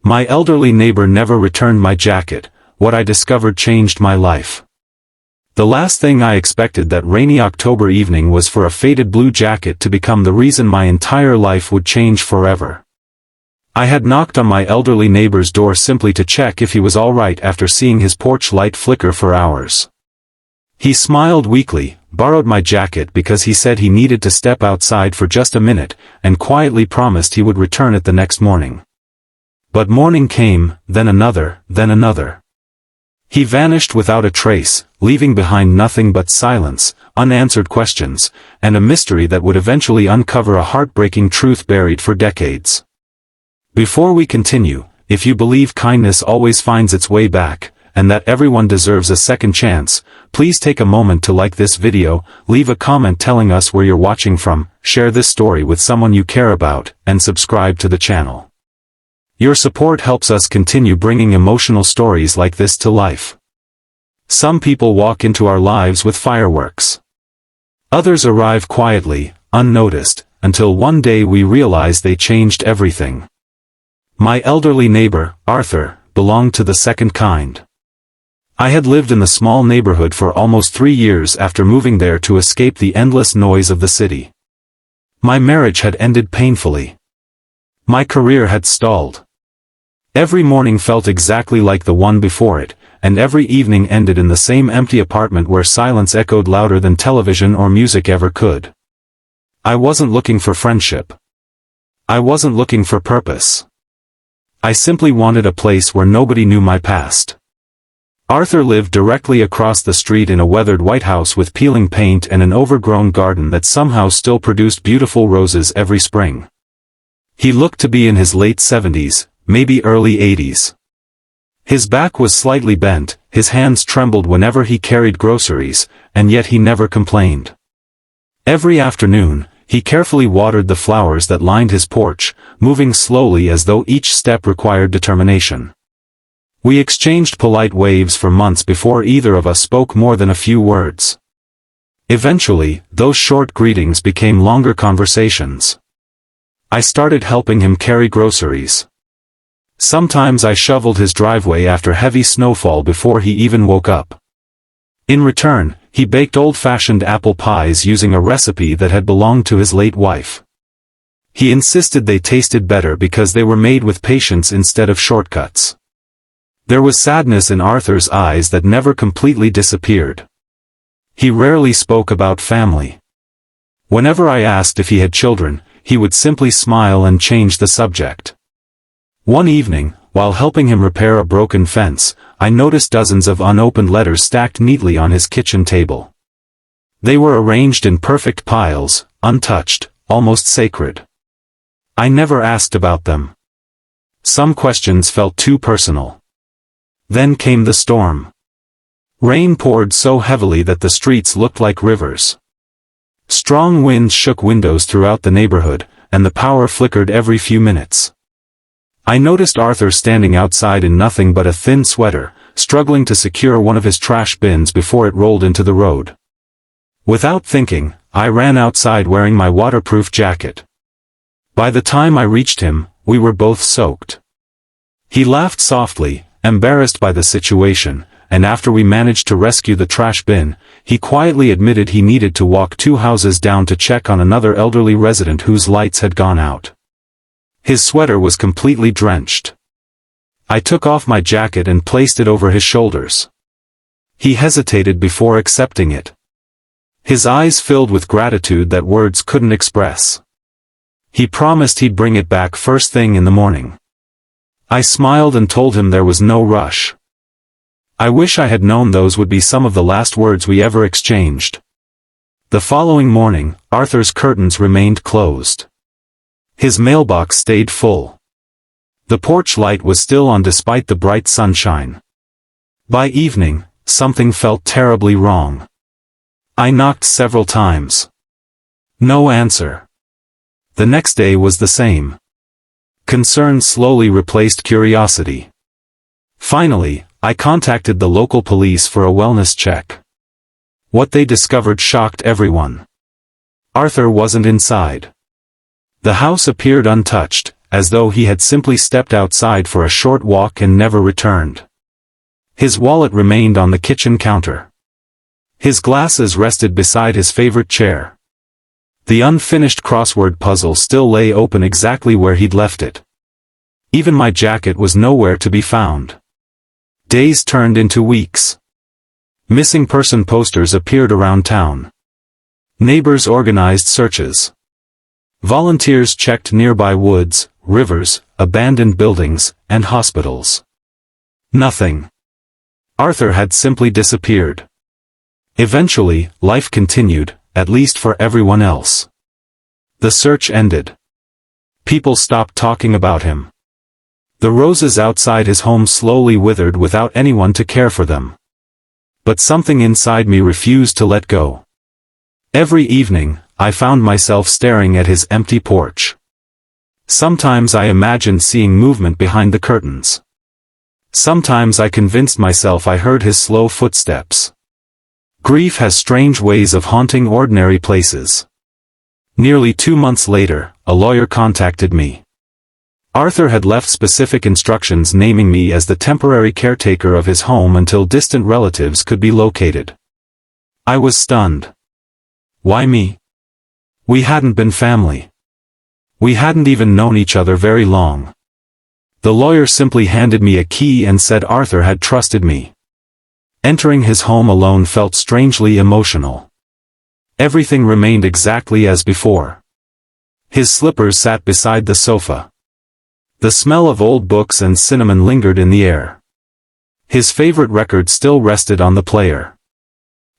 My elderly neighbor never returned my jacket. What I discovered changed my life. The last thing I expected that rainy October evening was for a faded blue jacket to become the reason my entire life would change forever. I had knocked on my elderly neighbor's door simply to check if he was all right after seeing his porch light flicker for hours. He smiled weakly, borrowed my jacket because he said he needed to step outside for just a minute, and quietly promised he would return it the next morning. But morning came, then another, then another. He vanished without a trace, leaving behind nothing but silence, unanswered questions, and a mystery that would eventually uncover a heartbreaking truth buried for decades. Before we continue, if you believe kindness always finds its way back, and that everyone deserves a second chance, please take a moment to like this video, leave a comment telling us where you're watching from, share this story with someone you care about, and subscribe to the channel. Your support helps us continue bringing emotional stories like this to life. Some people walk into our lives with fireworks. Others arrive quietly, unnoticed, until one day we realize they changed everything. My elderly neighbor, Arthur, belonged to the second kind. I had lived in the small neighborhood for almost 3 years after moving there to escape the endless noise of the city. My marriage had ended painfully. My career had stalled. Every morning felt exactly like the one before it, and every evening ended in the same empty apartment where silence echoed louder than television or music ever could. I wasn't looking for friendship. I wasn't looking for purpose. I simply wanted a place where nobody knew my past. Arthur lived directly across the street in a weathered white house with peeling paint and an overgrown garden that somehow still produced beautiful roses every spring. He looked to be in his late 70s, maybe early 80s. His back was slightly bent, his hands trembled whenever he carried groceries, and yet he never complained. Every afternoon, he carefully watered the flowers that lined his porch, moving slowly as though each step required determination. We exchanged polite waves for months before either of us spoke more than a few words. Eventually, those short greetings became longer conversations. I started helping him carry groceries. Sometimes I shoveled his driveway after heavy snowfall before he even woke up. In return, he baked old-fashioned apple pies using a recipe that had belonged to his late wife. He insisted they tasted better because they were made with patience instead of shortcuts. There was sadness in Arthur's eyes that never completely disappeared. He rarely spoke about family. Whenever I asked if he had children, he would simply smile and change the subject. One evening, while helping him repair a broken fence, I noticed dozens of unopened letters stacked neatly on his kitchen table. They were arranged in perfect piles, untouched, almost sacred. I never asked about them. Some questions felt too personal. Then came the storm. Rain poured so heavily that the streets looked like rivers. Strong winds shook windows throughout the neighborhood, and the power flickered every few minutes. I noticed Arthur standing outside in nothing but a thin sweater, struggling to secure one of his trash bins before it rolled into the road. Without thinking, I ran outside wearing my waterproof jacket. By the time I reached him, we were both soaked. He laughed softly, embarrassed by the situation, and after we managed to rescue the trash bin, he quietly admitted he needed to walk 2 houses down to check on another elderly resident whose lights had gone out. His sweater was completely drenched. I took off my jacket and placed it over his shoulders. He hesitated before accepting it. His eyes filled with gratitude that words couldn't express. He promised he'd bring it back first thing in the morning. I smiled and told him there was no rush. I wish I had known those would be some of the last words we ever exchanged. The following morning, Arthur's curtains remained closed. His mailbox stayed full. The porch light was still on despite the bright sunshine. By evening, something felt terribly wrong. I knocked several times. No answer. The next day was the same. Concern slowly replaced curiosity. Finally, I contacted the local police for a wellness check. What they discovered shocked everyone. Arthur wasn't inside. The house appeared untouched, as though he had simply stepped outside for a short walk and never returned. His wallet remained on the kitchen counter. His glasses rested beside his favorite chair. The unfinished crossword puzzle still lay open exactly where he'd left it. Even my jacket was nowhere to be found. Days turned into weeks. Missing person posters appeared around town. Neighbors organized searches. Volunteers checked nearby woods, rivers, abandoned buildings, and hospitals. Nothing. Arthur had simply disappeared. Eventually, life continued, at least for everyone else. The search ended. People stopped talking about him. The roses outside his home slowly withered without anyone to care for them. But something inside me refused to let go. Every evening, I found myself staring at his empty porch. Sometimes I imagined seeing movement behind the curtains. Sometimes I convinced myself I heard his slow footsteps. Grief has strange ways of haunting ordinary places. Nearly 2 months later, a lawyer contacted me. Arthur had left specific instructions naming me as the temporary caretaker of his home until distant relatives could be located. I was stunned. Why me? We hadn't been family. We hadn't even known each other very long. The lawyer simply handed me a key and said Arthur had trusted me. Entering his home alone felt strangely emotional. Everything remained exactly as before. His slippers sat beside the sofa. The smell of old books and cinnamon lingered in the air. His favorite record still rested on the player.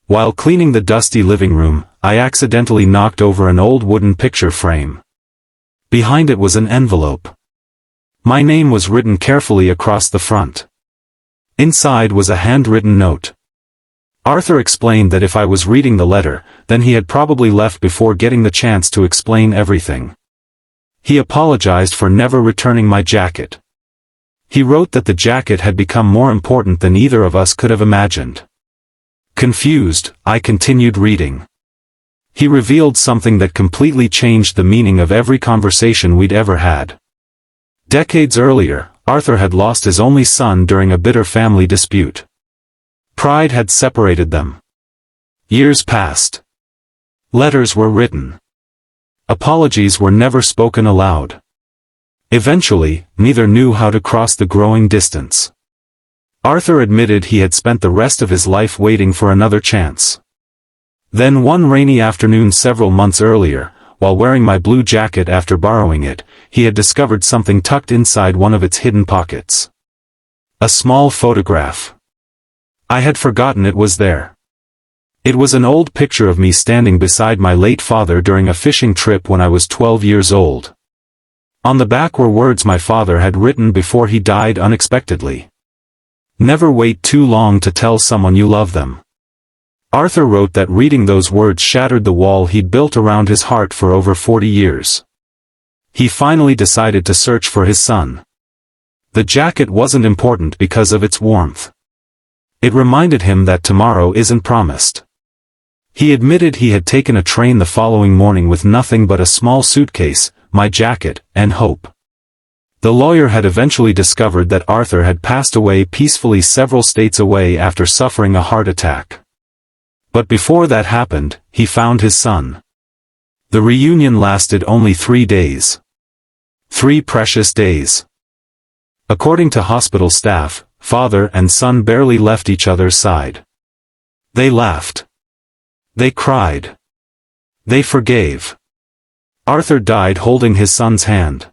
While cleaning the dusty living room, I accidentally knocked over an old wooden picture frame. Behind it was an envelope. My name was written carefully across the front. Inside was a handwritten note. Arthur explained that if I was reading the letter, then he had probably left before getting the chance to explain everything. He apologized for never returning my jacket. He wrote that the jacket had become more important than either of us could have imagined. Confused, I continued reading. He revealed something that completely changed the meaning of every conversation we'd ever had. Decades earlier, Arthur had lost his only son during a bitter family dispute. Pride had separated them. Years passed. Letters were written. Apologies were never spoken aloud. Eventually, neither knew how to cross the growing distance. Arthur admitted he had spent the rest of his life waiting for another chance. Then one rainy afternoon several months earlier, while wearing my blue jacket after borrowing it, he had discovered something tucked inside one of its hidden pockets. A small photograph. I had forgotten it was there. It was an old picture of me standing beside my late father during a fishing trip when I was 12 years old. On the back were words my father had written before he died unexpectedly. Never wait too long to tell someone you love them. Arthur wrote that reading those words shattered the wall he'd built around his heart for over 40 years. He finally decided to search for his son. The jacket wasn't important because of its warmth. It reminded him that tomorrow isn't promised. He admitted he had taken a train the following morning with nothing but a small suitcase, my jacket, and hope. The lawyer had eventually discovered that Arthur had passed away peacefully several states away after suffering a heart attack. But before that happened, he found his son. The reunion lasted only 3 days. 3 precious days. According to hospital staff, father and son barely left each other's side. They laughed. They cried. They forgave. Arthur died holding his son's hand.